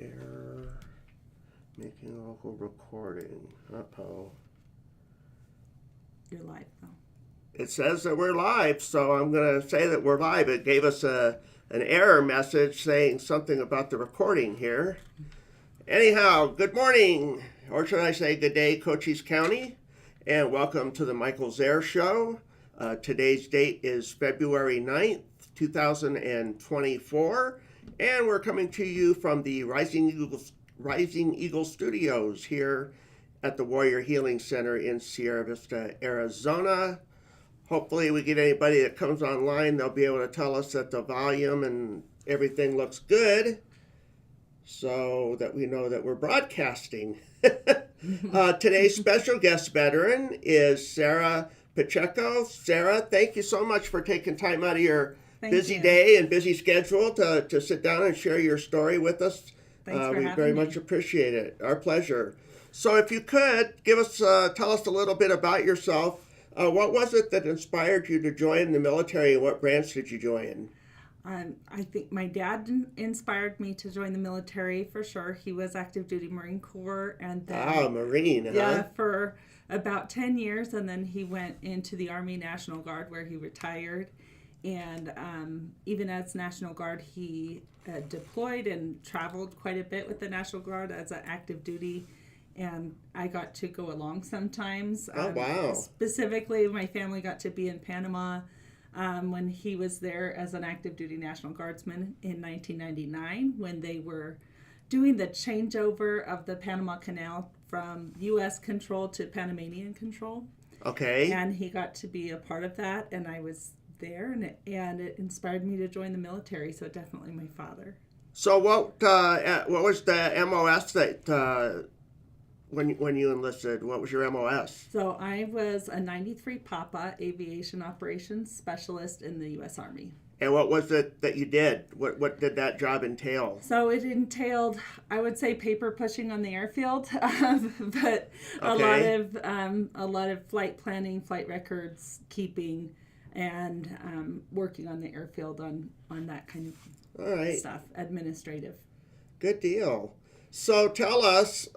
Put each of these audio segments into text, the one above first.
Error. Making a local recording. Uh-oh. You're live, though. It says that we're live, so I'm going to say that we're live. It gave us an error message saying something about the recording here. Anyhow, good morning, or should I say good day, Cochise County, and welcome to the Michael Zehr Show. Today's date is February 9th, 2024, and we're coming to you from the Rising Eagle Studios here at the Warrior Healing Center in Sierra Vista, Arizona. Hopefully we get anybody that comes online, they'll be able to tell us that the volume and everything looks good so that we know that we're broadcasting. Today's special guest veteran is Sarah Pacheco. Sarah, thank you so much for taking time out of your busy day and busy schedule to sit down and share your story with us. Thanks for having we very me. much appreciate it. Our pleasure. So if you could, tell us a little bit about yourself. What was it that inspired you to join the military, and what branch did you join? I think my dad inspired me to join the military for sure. He was active duty Marine Corps, and then Marine, huh? Yeah, for about 10 years, and then he went into the Army National Guard where he retired. And even as National Guard, he deployed and traveled quite a bit with the National Guard as an active duty. And I got to go along sometimes. Wow. Specifically, my family got to be in Panama when he was there as an active duty National Guardsman in 1999, when they were doing the changeover of the Panama Canal from U.S. control to Panamanian control. Okay. And he got to be a part of that, and I was there, and it inspired me to join the military, so definitely my father. So what was the MOS that when you enlisted? What was your MOS? So I was a 93 Papa Aviation Operations Specialist in the U.S. Army. And what was it that you did? What did that job entail? So it entailed, I would say, paper pushing on the airfield, but Okay. a lot of flight planning, flight records keeping, and working on the airfield on that kind of All right. stuff, administrative. Good deal. So tell us,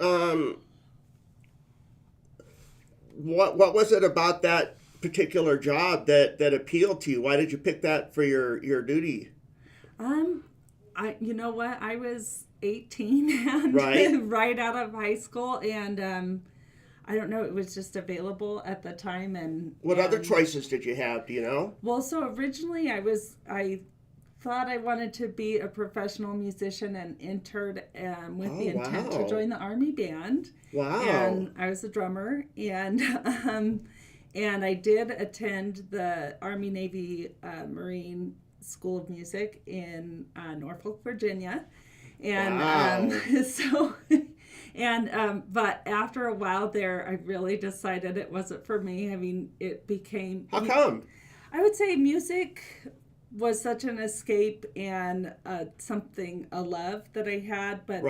what was it about that particular job that appealed to you? Why did you pick that for your duty? You know what? I was 18 and right out of high school, and I don't know, it was just available at the time. And what other choices did you have? Do you know? Well, so originally I thought I wanted to be a professional musician and entered with the intent to join the Army band. Wow. And I was a drummer, and I did attend the Army Navy Marine School of Music in Norfolk, Virginia. And but after a while there, I really decided it wasn't for me. I mean, it became... How come? I would say music was such an escape and a love that I had, but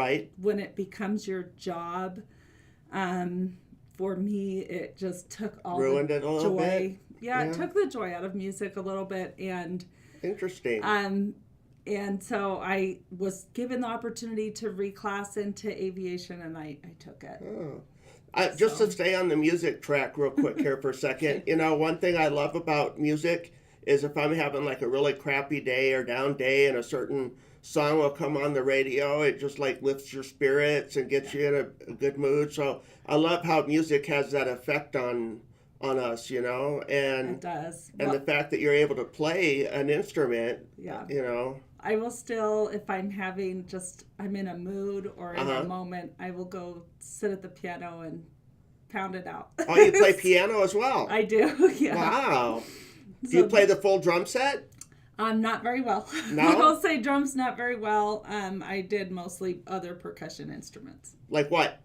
when it becomes your job, for me, it just took all ruined the it a little joy. bit. Yeah, it took the joy out of music a little bit, and interesting. And so I was given the opportunity to reclass into aviation, and I took it. Oh. Just to stay on the music track real quick here for a second, you know, one thing I love about music is if I'm having like a really crappy day or down day and a certain song will come on the radio, it just like lifts your spirits and gets you in a good mood. So I love how music has that effect on us, you know, and it does. And the fact that you're able to play an instrument, you know. I will still, if I'm in a mood or in a moment, I will go sit at the piano and pound it out. Oh, you play piano as well? I do, yeah. Wow. Do you play the full drum set? Not very well. No? I'll say drums not very well. I did mostly other percussion instruments. Like what?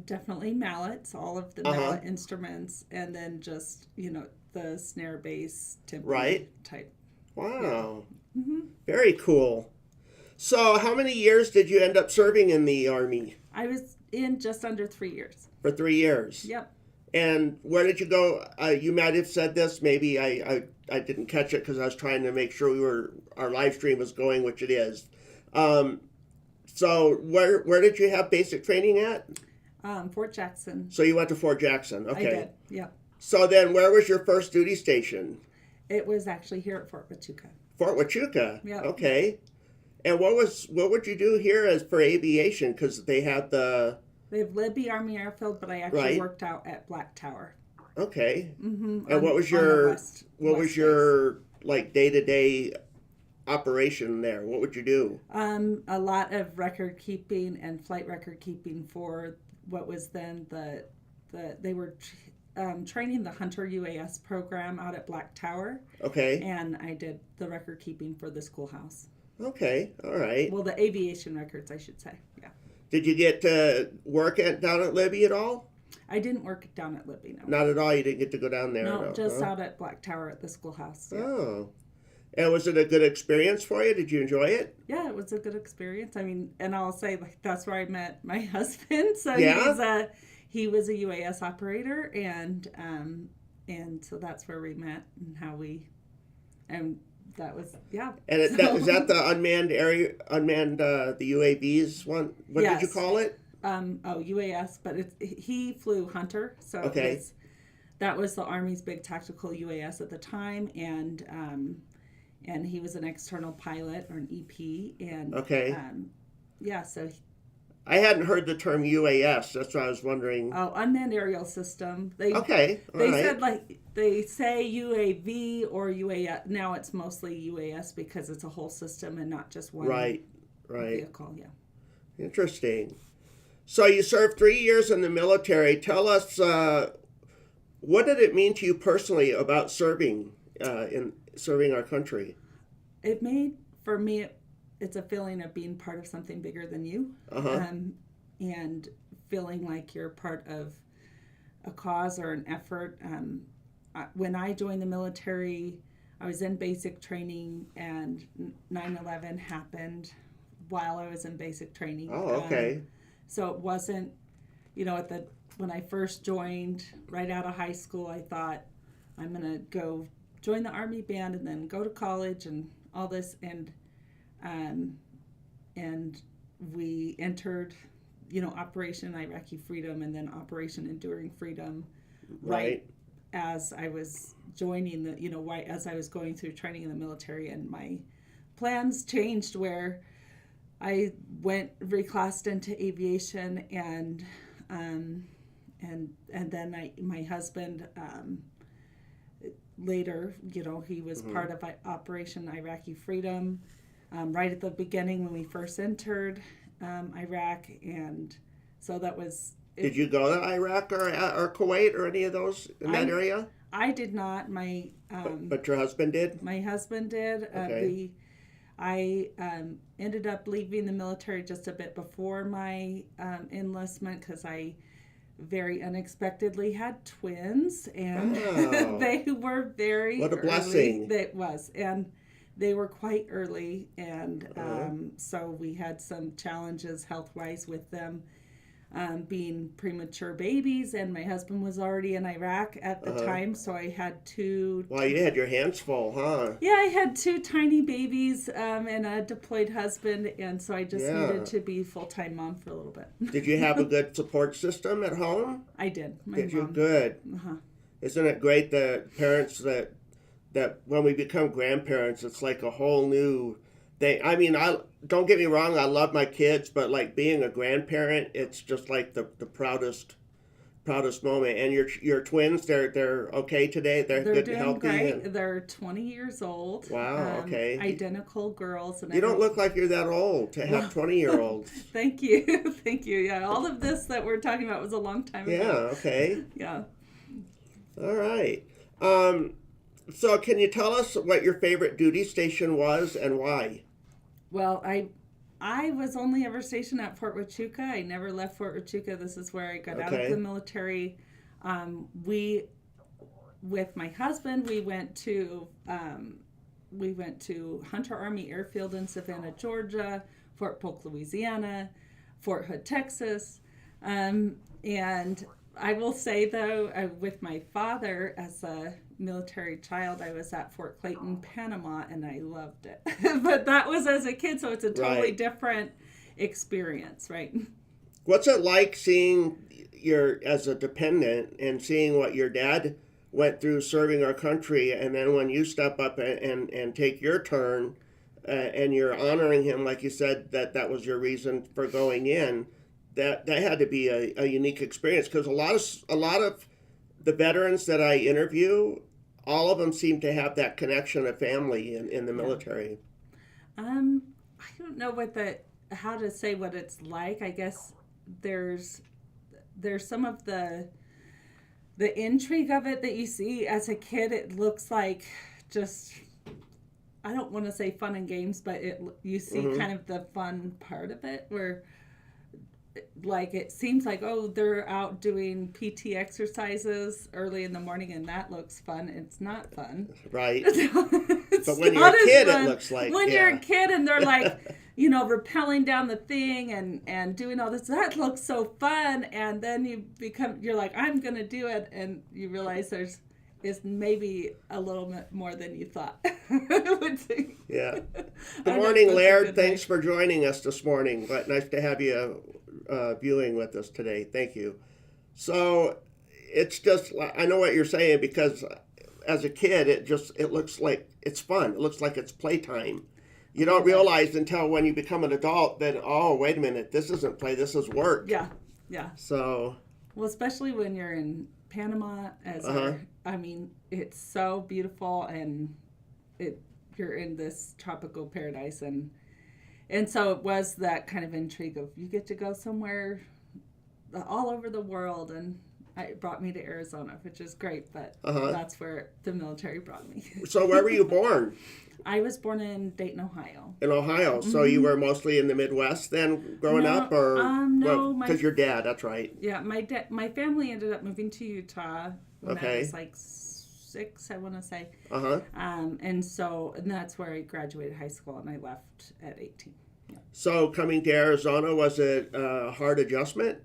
Definitely mallets, all of the mallet instruments, and then just, you know, the snare, bass, timpani type. Wow. Yeah. Mm-hmm. Very cool. So how many years did you end up serving in the Army? I was in just under 3 years. For 3 years? Yep. And where did you go? You might have said this. Maybe I didn't catch it because I was trying to make sure our live stream was going, which it is. So where did you have basic training at? Fort Jackson. So you went to Fort Jackson. Okay. I did. Yeah. So then where was your first duty station? It was actually here at Fort Huachuca. Fort Huachuca. Yeah. Okay. And what would you do here as for aviation? Because they have the. They have Libby Army Airfield, but I actually Right. worked out at Black Tower. Okay. Mm-hmm. And what was your like day-to-day operation there? What would you do? A lot of record keeping and flight record keeping for what was then they were training the Hunter UAS program out at Black Tower. Okay. And I did the record keeping for the schoolhouse. Okay. All right. Well, the aviation records, I should say. Yeah. Did you get to work down at Libby at all? I didn't work down at Libby, no. Not at all. You didn't get to go down there. No, just out at Black Tower at the schoolhouse. Yeah. Oh. And was it a good experience for you? Did you enjoy it? Yeah, it was a good experience. I mean, and I'll say like that's where I met my husband. So Yeah? he was a UAS operator, and so that's where we met and how we, and that was yeah. And is that the unmanned the UAVs one? What did you Yes. call it? UAS, but he flew Hunter, so Okay. that was the Army's big tactical UAS at the time, and he was an external pilot or an EP, and Okay. yeah, so I hadn't heard the term UAS. That's why I was wondering. unmanned aerial system. Okay. All They right. said like they say UAV or UAS. Now it's mostly UAS because it's a whole system and not just one Right. vehicle. Yeah. Interesting. So you served 3 years in the military. Tell us, what did it mean to you personally about serving our country? It made for me. It's a feeling of being part of something bigger than you, and feeling like you're part of a cause or an effort. When I joined the military, I was in basic training, and 9/11 happened while I was in basic training. Oh, okay. So it wasn't, when I first joined, right out of high school, I thought I'm gonna go join the Army band and then go to college and all this, and we entered, Operation Iraqi Freedom and then Operation Enduring Freedom, right as I was joining as I was going through training in the military, and my plans changed where I reclassed into aviation, and then my husband later, he was part of Operation Iraqi Freedom right at the beginning when we first entered Iraq, and so that was. Did you go to Iraq or Kuwait or any of those in that area? I did not. My but your husband did? My husband did. Okay. I ended up leaving the military just a bit before my enlistment because I very unexpectedly had twins, and they were very what a early. blessing. It was, and they were quite early, and so we had some challenges health-wise with them. Being premature babies, and my husband was already in Iraq at the time, so I had two. Well, you had your hands full, huh? Yeah, I had two tiny babies and a deployed husband, and so I just needed to be full-time mom for a little bit. Did you have a good support system at home? I did. Did you? Good. Isn't it great that parents that when we become grandparents, it's like a whole new thing. I mean, I don't get me wrong, I love my kids, but like being a grandparent, it's just like the proudest moment. And your twins, they're okay today. They're good, doing healthy. great. They're 20 years old. Wow. Okay. Identical girls. And you don't look like you're that old to have 20-year-olds. Thank you, thank you. Yeah, all of this that we're talking about was a long time ago. Yeah. Okay. Yeah. All right. So can you tell us what your favorite duty station was and why? Well, I was only ever stationed at Fort Huachuca. I never left Fort Huachuca. This is where I got out of the military. With my husband, we went to Hunter Army Airfield in Savannah, Georgia, Fort Polk, Louisiana, Fort Hood, Texas, and I will say though, with my father as a military child, I was at Fort Clayton, Panama, and I loved it. But that was as a kid, so it's a totally different experience, right? What's it like seeing as a dependent and seeing what your dad went through serving our country, and then when you step up and take your turn, and you're honoring him, like you said, that was your reason for going in, that had to be a unique experience, because a lot of the veterans that I interview, all of them seem to have that connection of family in the military. I don't know how to say what it's like. I guess there's some of the intrigue of it that you see as a kid. It looks like just, I don't want to say fun and games, but you see kind of the fun part of it, where like it seems like, oh, they're out doing PT exercises early in the morning and that looks fun. It's not fun. Right. But when you're a kid, it looks like. When you're a kid and they're like, rappelling down the thing and doing all this, that looks so fun. And then you're like, I'm going to do it. And you realize is maybe a little bit more than you thought. Yeah. Good morning, Laird. Thanks for joining us this morning. But nice to have you viewing with us today. Thank you. So it's just, I know what you're saying, because as a kid, it looks like it's fun. It looks like it's playtime. You don't realize until when you become an adult that, oh, wait a minute, this isn't play, this is work. Yeah, yeah. So. Well, especially when you're in Panama, it's so beautiful, and you're in this tropical paradise, and so it was that kind of intrigue of, you get to go somewhere all over the world, and it brought me to Arizona, which is great, but that's where the military brought me. So where were you born? I was born in Dayton, Ohio. In Ohio. So you were mostly in the Midwest then growing up? Or no. Because your dad, that's right. Yeah, my family ended up moving to Utah when I was like 6, I want to say. And that's where I graduated high school, and I left at 18. Yeah. So coming to Arizona, was it a hard adjustment?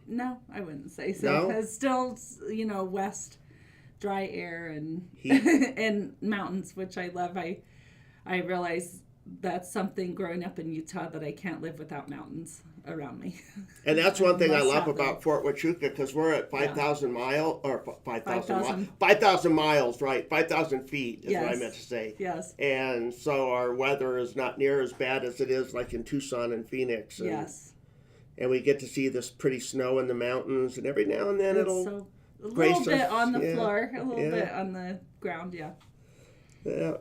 No, I wouldn't say so. No? It's still, west, dry air and Heat. and mountains, which I love. I realize that's something growing up in Utah, that I can't live without mountains around me. And that's one thing I love about Fort Huachuca, because we're at 5,000 miles, or 5,000 miles, right? 5,000 feet is what I meant to say. Yes. And so our weather is not near as bad as it is like in Tucson and Phoenix. And, yes. And we get to see this pretty snow in the mountains, and every now and then A it'll little bit on the floor, a little bit on the ground, Yeah.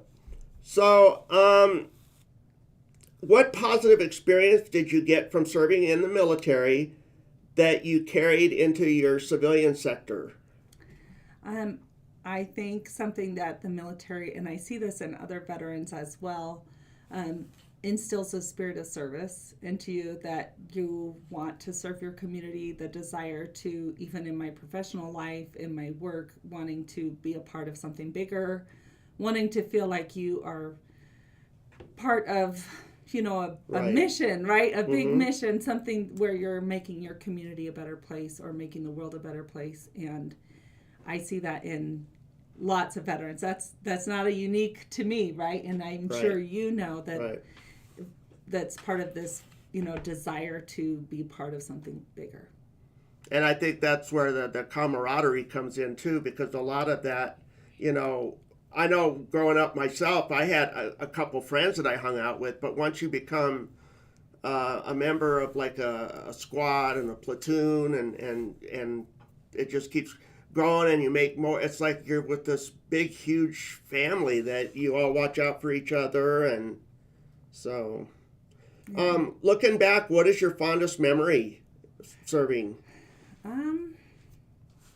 So, what positive experience did you get from serving in the military that you carried into your civilian sector? I think something that the military, and I see this in other veterans as well, instills a spirit of service into you, that you want to serve your community, the desire to, even in my professional life, in my work, wanting to be a part of something bigger, wanting to feel like you are part of, a mission, right? A big mission, something where you're making your community a better place or making the world a better place. And I see that in lots of veterans. That's not a unique to me, right? And I'm sure you know that that's part of this, desire to be part of something bigger. And I think that's where the camaraderie comes in too, because a lot of that, I know growing up myself, I had a couple friends that I hung out with, but once you become a member of like a squad and a platoon, and it just keeps growing, and you make more, it's like you're with this big, huge family that you all watch out for each other. And so, looking back, what is your fondest memory serving? I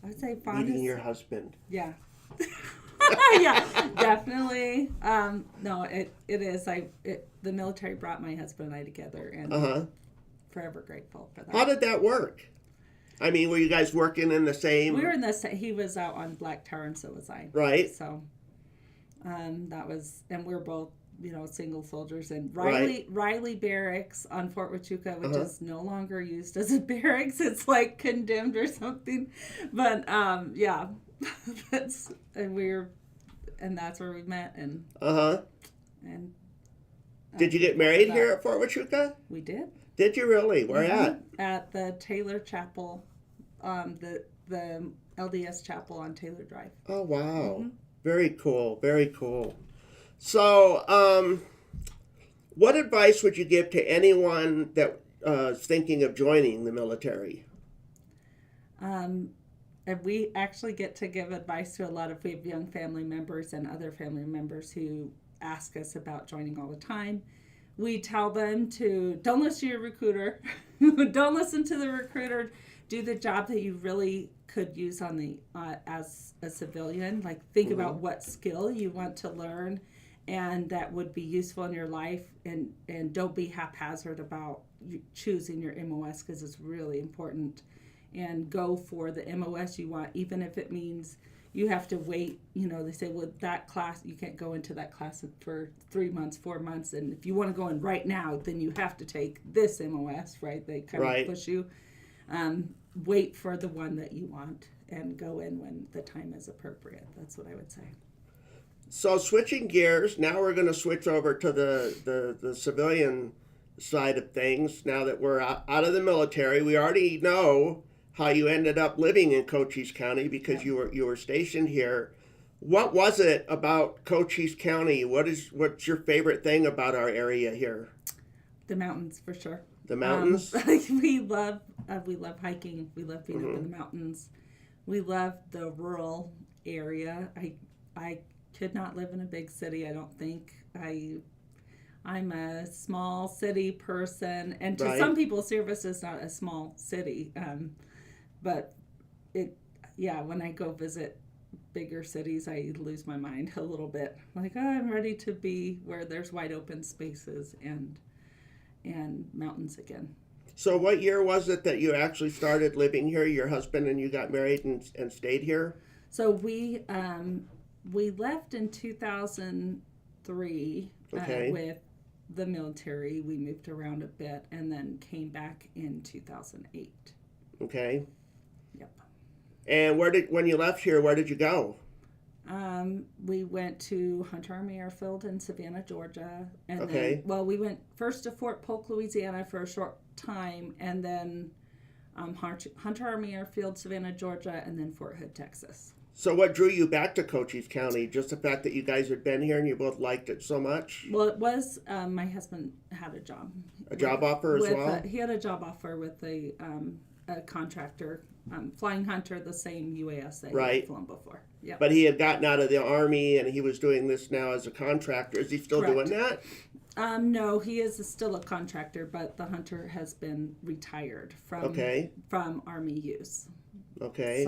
would say fondest. Meeting your husband. Yeah. Yeah, definitely. No, it is. The military brought my husband and I together, and forever grateful for that. How did that work? I mean, were you guys working in the same? We were in the same. He was out on Black Tower, and so was I. Right. So, that was, and we were both, single soldiers. And Riley Barracks on Fort Huachuca, which is no longer used as a barracks. It's like condemned or something. But yeah. that's where we met, and Did you get married here at Fort Huachuca? We did. Did you really? Where at? At the Taylor Chapel, the LDS Chapel on Taylor Drive. Oh, wow. Very cool. Very cool. So, what advice would you give to anyone that is thinking of joining the military? And we actually get to give advice to we have young family members and other family members who ask us about joining all the time. We tell them to don't listen to your recruiter. Don't listen to the recruiter. Do the job that you really could use on the as a civilian. Like think about what skill you want to learn and that would be useful in your life, and don't be haphazard about choosing your MOS because it's really important. And go for the MOS you want, even if it means you have to wait. They say, well, that class, you can't go into that class for 3 months, 4 months. And if you want to go in right now, then you have to take this MOS, right? They kind of push you. Wait for the one that you want and go in when the time is appropriate. That's what I would say. So switching gears, now we're going to switch over to the civilian side of things. Now that we're out of the military, we already know how you ended up living in Cochise County because you were stationed here. What was it about Cochise County? What's your favorite thing about our area here? The mountains, for sure. The mountains? We love hiking. We love being up in the mountains. We love the rural area. I could not live in a big city, I don't think. I'm a small city person, and to some people, Service is not a small city. But when I go visit bigger cities, I lose my mind a little bit. Like, I'm ready to be where there's wide open spaces and mountains again. So what year was it that you actually started living here? Your husband and you got married and stayed here? So we left in 2003 with the military. We moved around a bit and then came back in 2008. Okay. Yep. And when you left here, where did you go? We went to Hunter Army Airfield in Savannah, Georgia. And then, we went first to Fort Polk, Louisiana for a short time, and then Hunter Army Airfield, Savannah, Georgia, and then Fort Hood, Texas. So what drew you back to Cochise County? Just the fact that you guys had been here and you both liked it so much? Well, it was, my husband had a job. A job offer as well? He had a job offer with a contractor, Flying Hunter, the same UAS that he had flown before. Yep. But he had gotten out of the Army and he was doing this now as a contractor. Is he still doing that? No, he is still a contractor, but the Hunter has been retired from Army use. Okay.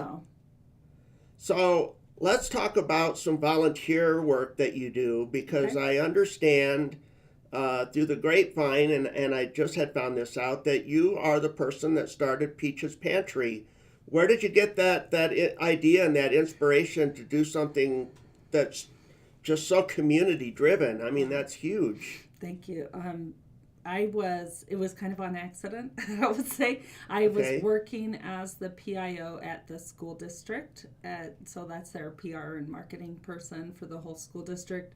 So let's talk about some volunteer work that you do, because I understand through the grapevine, and I just had found this out, that you are the person that started Peach's Pantry. Where did you get that idea and that inspiration to do something that's just so community driven? I mean, that's huge. Thank you. It was kind of on accident, I would say. I was working as the PIO at the school district. So that's their PR and marketing person for the whole school district.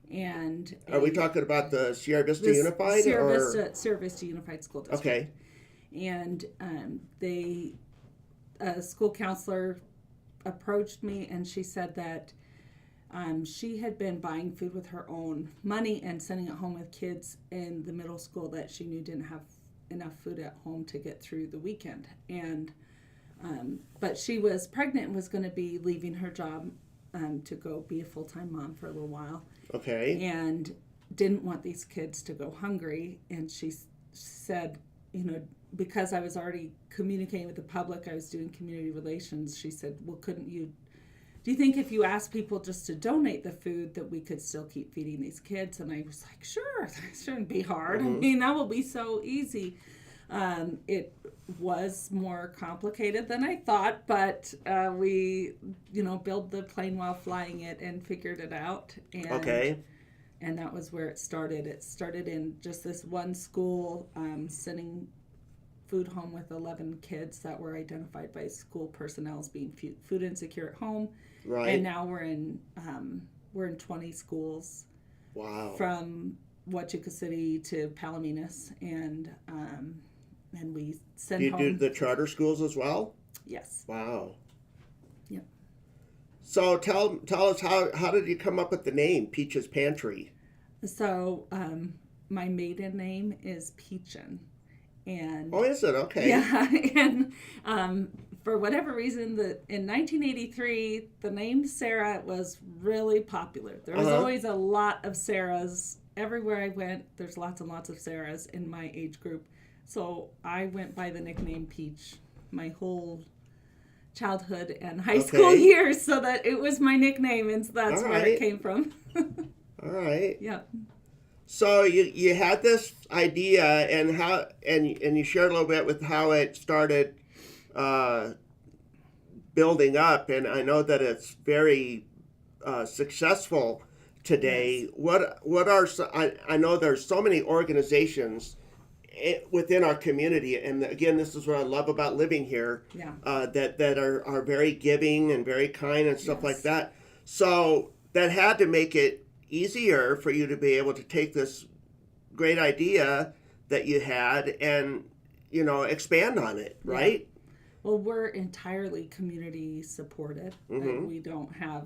And are we talking about the Sierra Vista Unified? Sierra Vista Unified School District. Okay. And a school counselor approached me, and she said that she had been buying food with her own money and sending it home with kids in the middle school that she knew didn't have enough food at home to get through the weekend. And but she was pregnant and was going to be leaving her job to go be a full-time mom for a little while. Okay. And didn't want these kids to go hungry. And she said, because I was already communicating with the public, I was doing community relations, she said, well, do you think if you ask people just to donate the food that we could still keep feeding these kids? And I was like, sure, that shouldn't be hard. I mean, that will be so easy. It was more complicated than I thought, but we, built the plane while flying it and figured it out. And that was where it started. It started in just this one school, sending food home with 11 kids that were identified by school personnel as being food insecure at home. Right. And now we're in 20 schools. Wow. From Huachuca City to Palominas, and we send Do you home. do the charter schools as well? Yes. Wow. Yep. So tell us how did you come up with the name Peach's Pantry? So my maiden name is Peachin, and Oh, is it? Okay. yeah, and for whatever reason, in 1983, the name Sarah was really popular. There was always a lot of Sarahs everywhere I went. There's lots and lots of Sarahs in my age group, so I went by the nickname Peach my whole childhood and high school years, so that it was my nickname, and that's where it came from. All right. Yep. So you had this idea, and you shared a little bit with how it started building up, and I know that it's very successful today. Yes. What are I know there's so many organizations within our community, and again, this is what I love about living here. Yeah. That are very giving and very kind and stuff like that. So that had to make it easier for you to be able to take this great idea that you had and expand on it, right? Yeah. Well, we're entirely community supported. We don't have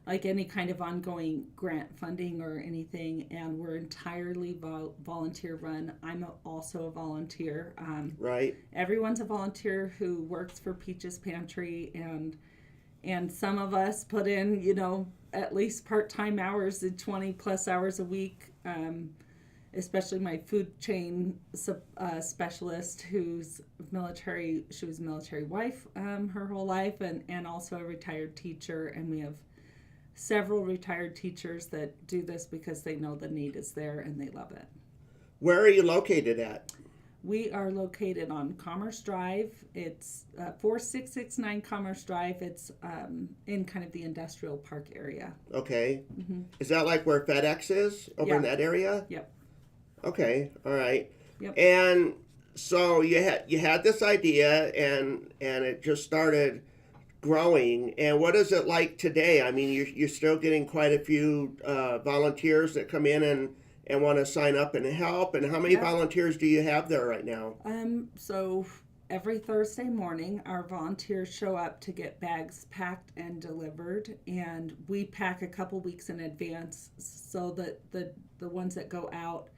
like any kind of ongoing grant funding or anything, and we're entirely volunteer run. I'm also a volunteer. Right. Everyone's a volunteer who works for Peach's Pantry, and some of us put in, at least part-time hours, 20 plus hours a week. Especially my food chain specialist, who's military. She was a military wife her whole life, and also a retired teacher. And we have several retired teachers that do this because they know the need is there and they love it. Where are you located at? We are located on Commerce Drive. It's 4669 Commerce Drive. It's in kind of the industrial park area. Okay. Mm-hmm. Is that like where FedEx is over in that area? Yep. Okay. All right. Yep. And so you had this idea, and it just started growing. And what is it like today? I mean, you're still getting quite a few volunteers that come in and want to sign up and help. And how many volunteers do you have there right now? So every Thursday morning, our volunteers show up to get bags packed and delivered, and we pack a couple weeks in advance so that the ones that go out,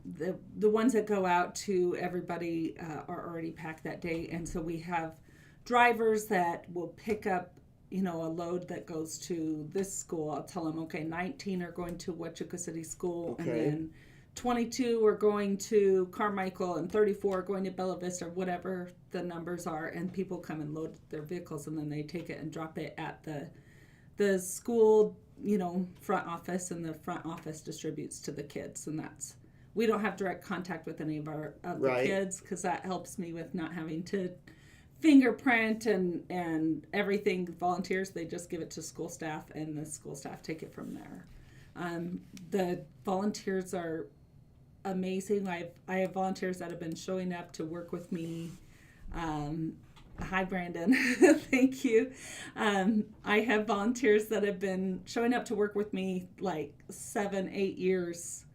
the ones that go out to everybody are already packed that day. And so we have drivers that will pick up a load that goes to this school. I'll tell them, okay, 19 are going to Huachuca City School, and then 22 are going to Carmichael, and 34 are going to Bella Vista, whatever the numbers are, and people come and load their vehicles, and then they take it and drop it at the school, front office, and the front office distributes to the kids. And we don't have direct contact with any of the kids, because that helps me with not having to fingerprint and everything. Volunteers, they just give it to school staff, and the school staff take it from there. The volunteers are amazing. I have volunteers that have been showing up to work with me. Hi, Brandon. Thank you. I have volunteers that have been showing up to work with me like 7-8 years,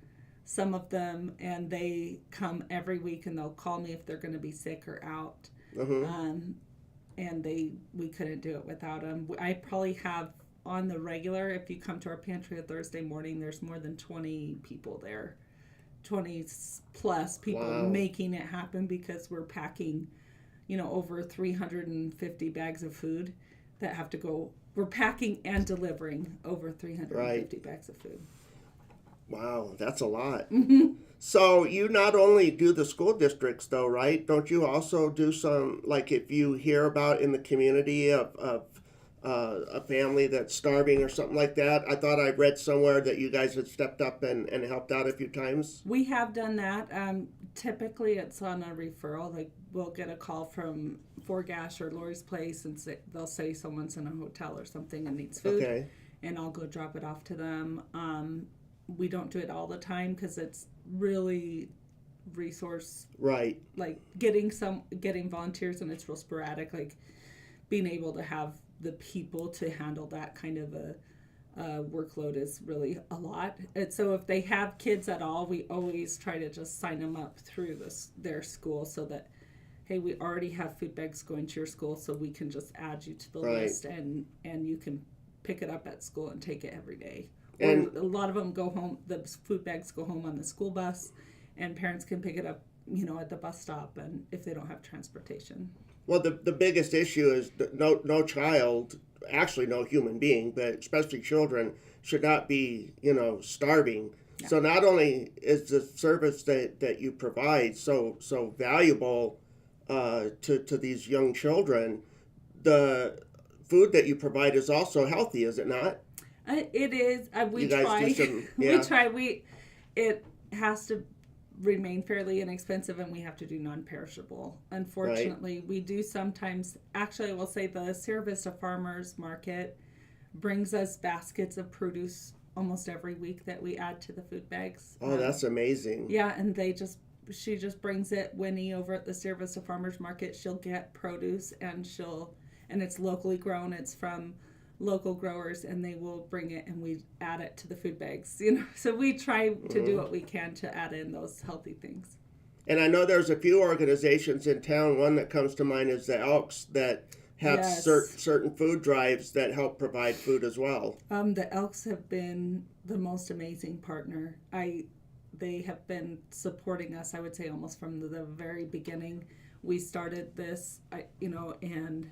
some of them, and they come every week, and they'll call me if they're going to be sick or out. And we couldn't do it without them. I probably have on the regular, if you come to our pantry a Thursday morning, there's more than 20 people there, 20 plus people making it happen, because we're packing, over 350 bags of food that have to go. We're packing and delivering over 350 bags of food. Wow, that's a lot. So you not only do the school districts, though, right? Don't you also do some, like if you hear about in the community of a family that's starving or something like that? I thought I read somewhere that you guys had stepped up and helped out a few times. We have done that. Typically, it's on a referral. Like, we'll get a call from Forgash or Lori's Place, and they'll say someone's in a hotel or something and needs food, and I'll go drop it off to them. We don't do it all the time because it's really resource like getting volunteers, and it's real sporadic, like being able to have the people to handle that kind of workload is really a lot. And so if they have kids at all, we always try to just sign them up through their school so that, hey, we already have food bags going to your school, so we can just add you to the Right. list, and you can pick it up at school and take it every day. And Or a lot of them go home, the food bags go home on the school bus, and parents can pick it up, at the bus stop, and if they don't have transportation. well, the biggest issue is that no child, actually no human being, but especially children, should not be, starving. Yeah. So not only is the service that you provide so valuable to these young children, the food that you provide is also healthy, is it not? It is. We You guys try. do some- We yeah. try. It has to remain fairly inexpensive, and we have to do non-perishable. Unfortunately, we do sometimes. Actually, I will say the Sierra Vista Farmers Market brings us baskets of produce almost every week that we add to the food bags. Oh, that's amazing. Yeah, and she just brings it. Winnie over at the Sierra Vista Farmers Market, she'll get produce, and it's locally grown. It's from local growers, and they will bring it, and we add it to the food bags. So we try to do what we can to add in those healthy things. And I know there's a few organizations in town. One that comes to mind is the Elks that have Yes. certain food drives that help provide food as well. The Elks have been the most amazing partner. They have been supporting us, I would say, almost from the very beginning. We started this, and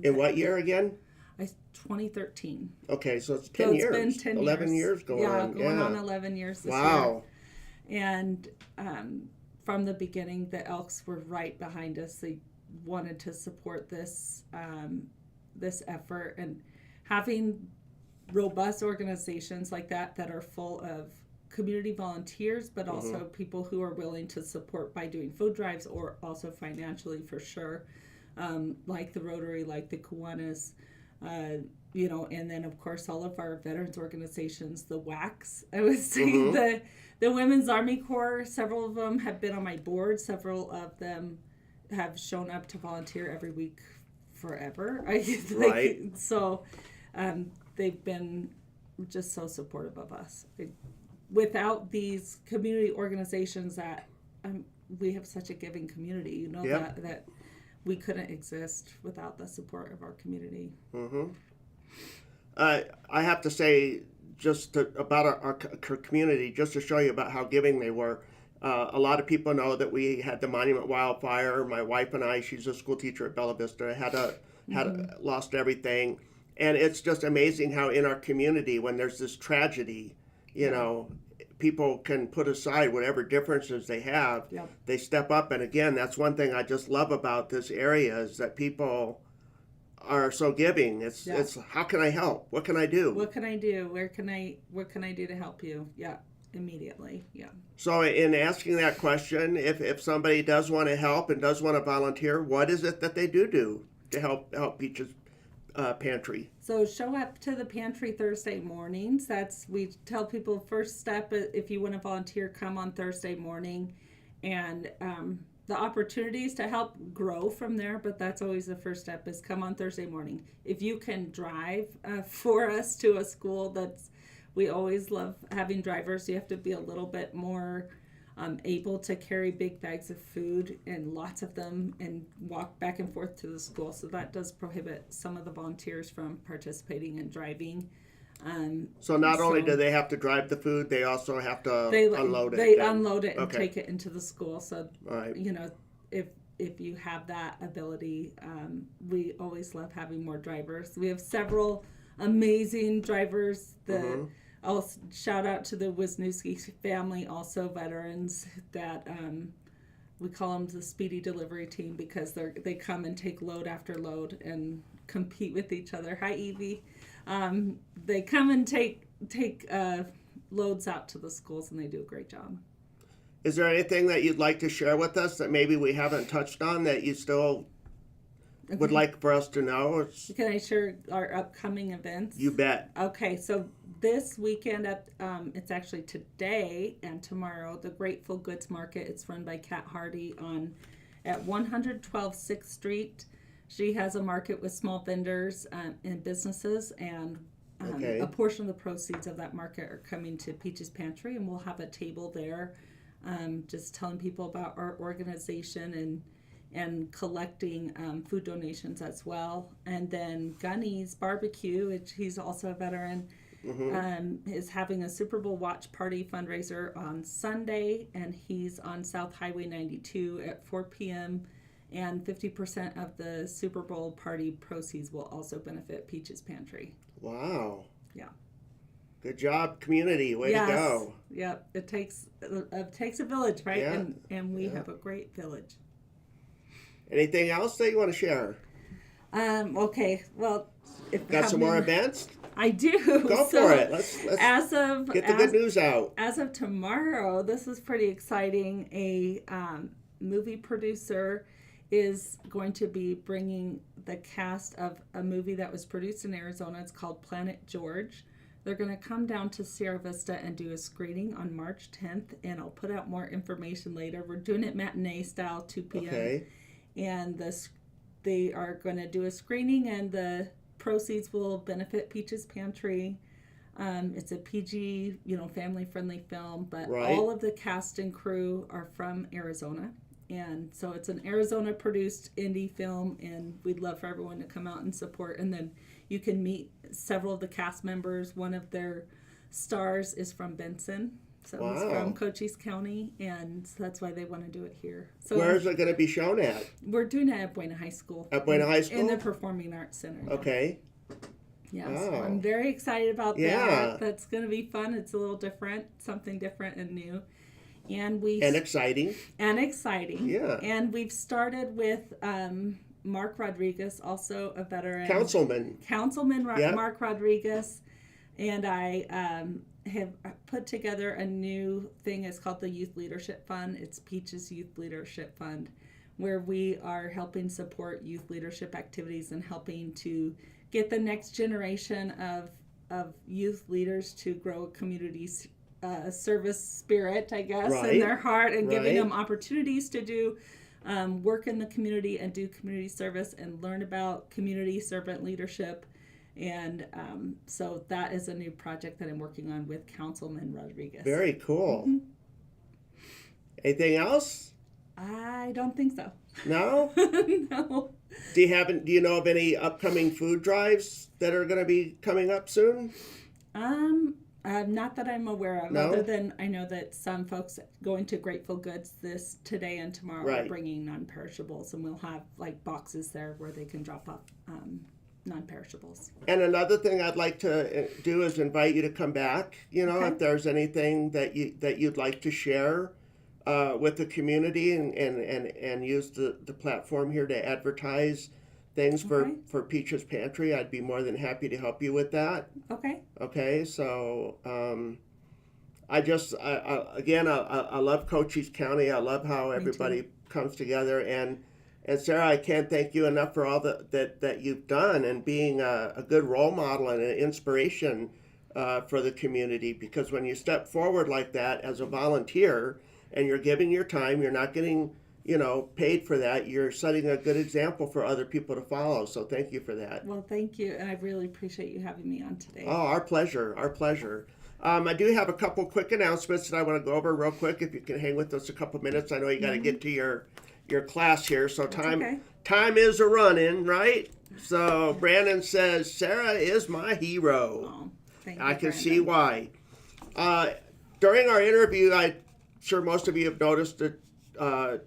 In what year again? 2013. Okay, so it's 10 So it's years. been 10 11 years going on. Going on 11 years this year. Wow. And from the beginning, the Elks were right behind us. They wanted to support this effort, and having robust organizations like that are full of community volunteers, but also people who are willing to support by doing food drives or also financially for sure, like the Rotary, like the Kiwanis, and then of course all of our veterans organizations, the WACs. I would say the Women's Army Corps, several of them have been on my board. Several of them have shown up to volunteer every week forever. Right. So they've been just so supportive of us. Without these community organizations that we have such a giving community, Yep. that we couldn't exist without the support of our community. I have to say, about our community, just to show you about how giving they were. A lot of people know that we had the Monument wildfire. My wife and I, she's a school teacher at Bella Vista, had lost everything, and it's just amazing how in our community, when there's this tragedy, people can put aside whatever differences they have. Yep. They step up, and again, that's one thing I just love about this area is that people are so giving. It's how can I help? What can I do? What can I do? What can I do to help you? Yeah, immediately. Yeah. So in asking that question, if somebody does want to help and does want to volunteer, what is it that they do to help Peach's pantry? So show up to the pantry Thursday mornings. We tell people first step, if you want to volunteer, come on Thursday morning, and the opportunities to help grow from there, but that's always the first step, is come on Thursday morning. If you can drive for us to a school, we always love having drivers. You have to be a little bit more able to carry big bags of food and lots of them and walk back and forth to the school. So that does prohibit some of the volunteers from participating in driving. So not only do they have to drive the food, they also have to unload it. They unload it and Okay. take it into the school. So, Right. if you have that ability, we always love having more drivers. We have several amazing drivers. I'll shout out to the Wisniewski family, also veterans that we call them the speedy delivery team, because they come and take load after load and compete with each other. Hi, Evie. They come and take loads out to the schools, and they do a great job. Is there anything that you'd like to share with us that maybe we haven't touched on that you still would like for us to know? Can I share our upcoming events? You bet. Okay, so this weekend, it's actually today and tomorrow, the Grateful Goods Market. It's run by Kat Hardy at 112 6th Street. She has a market with small vendors and businesses, and Okay. A portion of the proceeds of that market are coming to Peaches Pantry, and we'll have a table there, just telling people about our organization and collecting food donations as well. And then Gunny's Barbecue, which he's also a veteran, is having a Super Bowl watch party fundraiser on Sunday, and he's on South Highway 92 at 4 p.m. And 50% of the Super Bowl party proceeds will also benefit Peaches Pantry. Wow. Yeah. Good job, community. Way to go. Yep. It takes a village, right? Yeah. And we have a great village. Anything else that you want to share? Okay. Well, Got some more events? I do. Go for it. Let's get the good news out. As of tomorrow, this is pretty exciting. A movie producer is going to be bringing the cast of a movie that was produced in Arizona. It's called Planet George. They're going to come down to Sierra Vista and do a screening on March 10th, and I'll put out more information later. We're doing it matinee style, 2 p.m. Okay. And they are going to do a screening, and the proceeds will benefit Peaches Pantry. It's a PG, family-friendly film, but all of the cast and crew are from Arizona. And so it's an Arizona-produced indie film, and we'd love for everyone to come out and support. And then you can meet several of the cast members. One of their stars is from Benson, so he's from Cochise County, and so that's why they want to do it here. So where is it going to be shown at? We're doing it at Buena High School. At Buena High School? In the Performing Arts Center. Yeah. Okay. Yeah, so I'm very excited about that. Yeah. That's going to be fun. It's a little different, something different and new. And exciting. Yeah. And we've started with Mark Rodriguez, also a veteran. Councilman Mark Rodriguez. And I have put together a new thing. It's called the Youth Leadership Fund. It's Peaches Youth Leadership Fund, where we are helping support youth leadership activities and helping to get the next generation of youth leaders to grow a community's service spirit, I guess, in their heart, and giving them opportunities to do work in the community and do community service and learn about community servant leadership. And so that is a new project that I'm working on with Councilman Rodriguez. Very cool. Mm-hmm. Anything else? I don't think so. No? No. Do you know of any upcoming food drives that are going to be coming up soon? Not that I'm aware of. No? Other than I know that some folks going to Grateful Goods today and tomorrow are bringing non-perishables, and we'll have boxes there where they can drop off non-perishables. And another thing I'd like to do is invite you to come back. If there's anything that you'd like to share with the community and use the platform here to advertise things for Peaches Pantry, I'd be more than happy to help you with that. Okay, so I love Cochise County. I love how everybody comes together, and Sarah, I can't thank you enough for all that you've done and being a good role model and an inspiration for the community, because when you step forward like that as a volunteer and you're giving your time, you're not getting paid for that. You're setting a good example for other people to follow. So thank you for that. Well, thank you. And I really appreciate you having me on today. Oh, our pleasure. Our pleasure. I do have a couple quick announcements that I want to go over real quick. If you can hang with us a couple minutes. I know you got to get to your class here. So time is a running, right? So Brandon says, Sarah is my hero. Oh, thank you, I can Brandon. see why. During our interview, I'm sure most of you have noticed that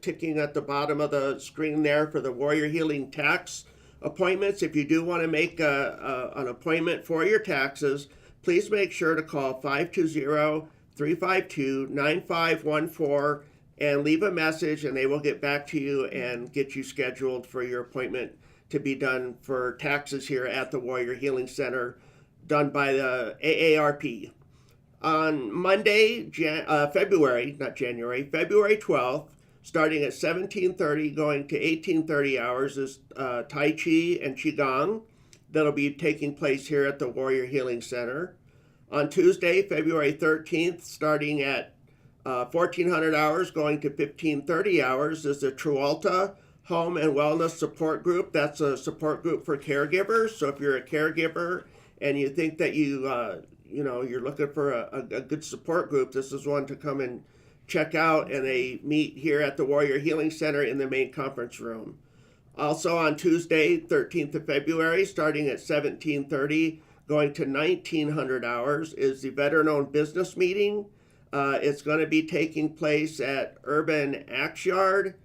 ticking at the bottom of the screen there for the Warrior Healing tax appointments. If you do want to make an appointment for your taxes, please make sure to call 520-352-9514 and leave a message, and they will get back to you and get you scheduled for your appointment to be done for taxes here at the Warrior Healing Center, done by the AARP. On Monday, February 12th, starting at 17:30, going to 18:30 hours, is Tai Chi and Qigong that'll be taking place here at the Warrior Healing Center. On Tuesday, February 13th, starting at 1400 hours, going to 1530 hours, is the Trualta Home and Wellness Support Group. That's a support group for caregivers. So if you're a caregiver and you think that you're looking for a good support group, this is one to come and check out. And they meet here at the Warrior Healing Center in the main conference room. Also on Tuesday, 13th of February, starting at 17:30, going to 1900 hours, is the veteran-owned business meeting. It's going to be taking place at Urban Axe Yard.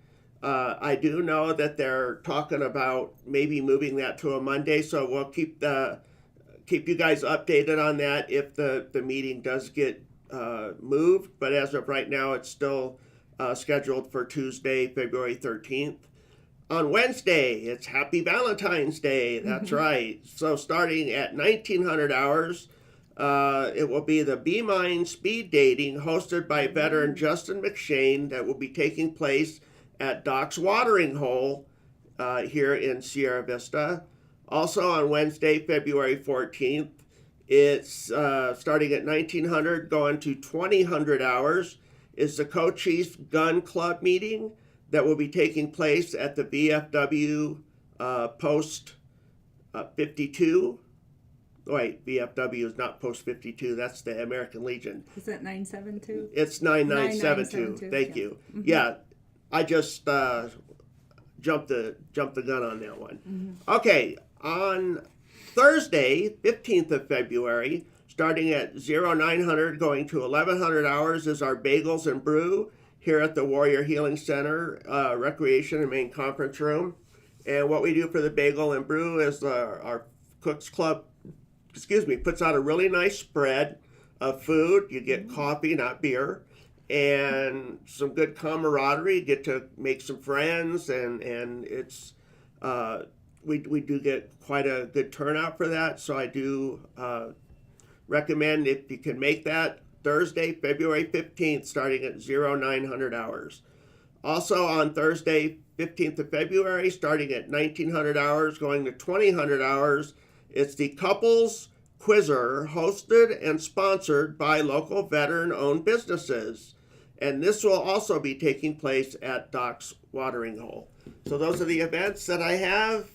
I do know that they're talking about maybe moving that to a Monday, so we'll keep you guys updated on that if the meeting does get moved. But as of right now, it's still scheduled for Tuesday, February 13th. On Wednesday, it's Happy Valentine's Day. That's right. So starting at 1900 hours, it will be the Be Mine Speed Dating hosted by veteran Justin McShane that will be taking place at Doc's Watering Hole here in Sierra Vista. Also on Wednesday, February 14th, it's starting at 1900, going to 2000 hours, is the Co-Chiefs Gun Club meeting that will be taking place at the VFW Post 52. Wait, VFW is not Post 52. That's the American Legion. Is that 972? It's 9972. Thank you. Mm-hmm. Yeah, I just jumped the gun on that one. Mm-hmm. Okay, on Thursday, 15th of February, starting at 0900 going to 1100 hours, is our Bagels and Brew here at the Warrior Healing Center, Recreation and Main Conference Room. And what we do for the Bagel and Brew is our Cooks Club, puts out a really nice spread of food. You get coffee, not beer, and some good camaraderie. You get to make some friends, and it's we do get quite a good turnout for that. So I do recommend, if you can make that, Thursday, February 15th, starting at 0900 hours. Also on Thursday, 15th of February, starting at 1900 hours, going to 2000 hours, it's the Couples Quizzer, hosted and sponsored by local veteran-owned businesses. And this will also be taking place at Doc's Watering Hole. So those are the events that I have.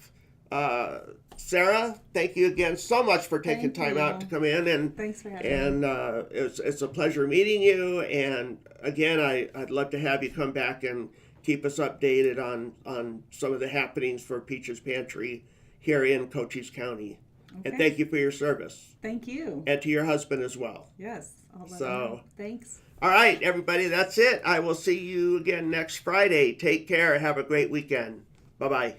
Sarah, thank you again so much for taking time out to come in, and thanks for having me. It's a pleasure meeting you. And again, I'd love to have you come back and keep us updated on some of the happenings for Peach's Pantry here in Cochise County. Okay. And thank you for your service. Thank you. And to your husband as well. Yes. So thanks. All right, everybody, that's it. I will see you again next Friday. Take care. Have a great weekend. Bye-bye.